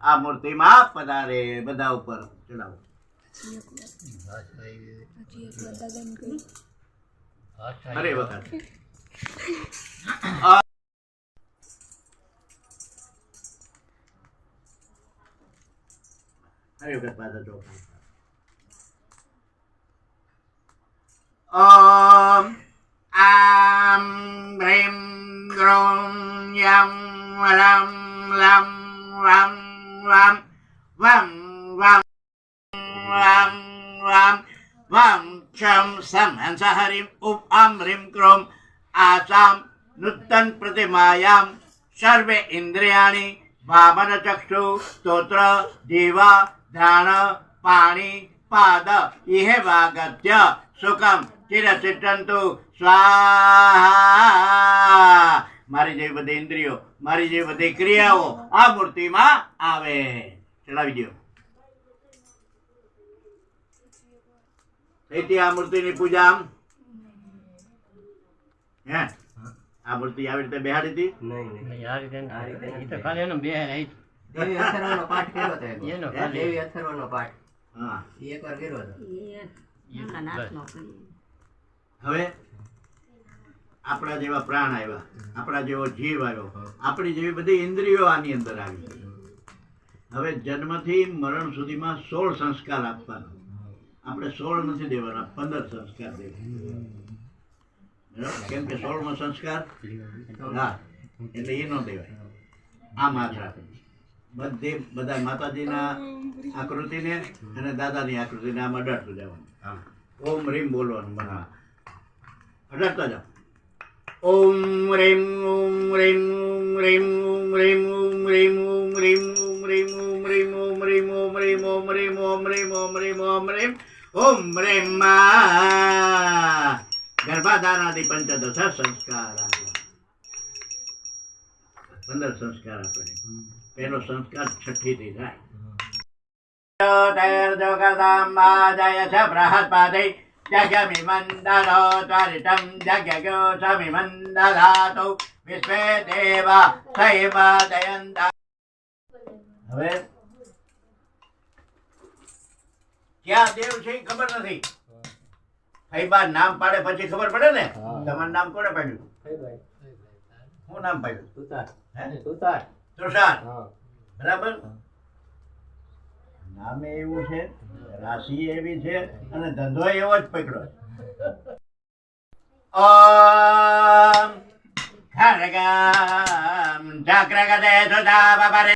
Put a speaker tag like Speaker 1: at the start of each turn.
Speaker 1: આ મૂર્તિમાં પધારે. બધા ઉપર ચડાવો. અરે વખત હરે વખત પાછા ચોખા. ઓમ આમ હ્રીમ ગ્રોમ યમ રમ લમ વમ વમ વમ વમ વમ વમ વમ ક્ષમ સમ હંસ હરિમ ઉપ આમ હ્રીમ ક્રોમ આસામ નૂતન પ્રતિમાયામ સર્વે ઇન્દ્રિયાણી વામન ચક્ષુ સ્તોત્ર જીવા ધ્યાન પાણી પાદ ઇહ વાગત્ય સુખમ ચિરચિંતંતુ સ્વાહા. મારી જેવી બધી ઇન્દ્રિયો, મારી જેવી બધી ક્રિયાઓ આ મૂર્તિમાં આવે. ચડાવી દો. તેથી આ મૂર્તિની પૂજા આમ હે આ મૂર્તિ આવી રીતે બેહાડી હતી.
Speaker 2: નહીં આ રીતે ઈ તો ખાલી એનો બે રહી
Speaker 3: દેવી અથર્વનો પાઠ કર્યો હતો
Speaker 2: એનો
Speaker 3: એનો
Speaker 2: ખાલી
Speaker 3: દેવી અથર્વનો પાઠ
Speaker 1: હા.
Speaker 3: ઈ એકવાર કર્યો હતો.
Speaker 1: હવે આપણા જેવા પ્રાણ આવ્યા, આપણા જેવો જીવ આવ્યો, આપણી જેવી બધી ઇન્દ્રિયો આની અંદર આવી. હવે જન્મથી મરણ સુધીમાં 16 સંસ્કાર આપવાના. આપણે 16 નથી દેવાના, 15 સંસ્કાર દેવાના. કેમ કે 16મો સંસ્કાર હા એટલે એ ન દેવાય. આ માત્રા બધી બધા માતાજીના આકૃતિને અને દાદાની આકૃતિને આમ અડાડતું જવાનું. ઓમ રીમ બોલવાનું મનમાં અડાડતા જાઓ. ઓમ રીમ ઓમ રીમ ઓમ રીમ ઓમ રીમ ઓમ રીમ ઓમ રીમ ઓમ રીમ ઓમ રીમ ઓમ રીમ ઓમ રીમ ઓમ રીમ ઓમ રીમ ઓમ રીમ ઓમ રીમ ઓમ રીમ મા. ગર્ભાધાનાથી પંચદશ સંસ્કાર 15 સંસ્કાર આપણે. પહેલો સંસ્કાર 6ઠી થી થાય. જય છે બૃહસ્પતિ જગમિમંદનો ત્વરિતમ જગ્યો સમિમંદધાતુ વિશ્વે દેવ સૈવ દયંતા. હવે ક્યાં દેવ છે ખબર નથી. ફૈબા નામ પાડે પછી ખબર પડે ને. તમારું નામ કોને પાડ્યું? શું નામ પાડ્યું?
Speaker 3: તુષાર.
Speaker 1: તુષાર. બરાબર. નામે એવું છે, રાશિ એવી છે અને ધંધો એવો જ પકડો. ઓમ ખડગમ ચક્રગદે સુધા બપરે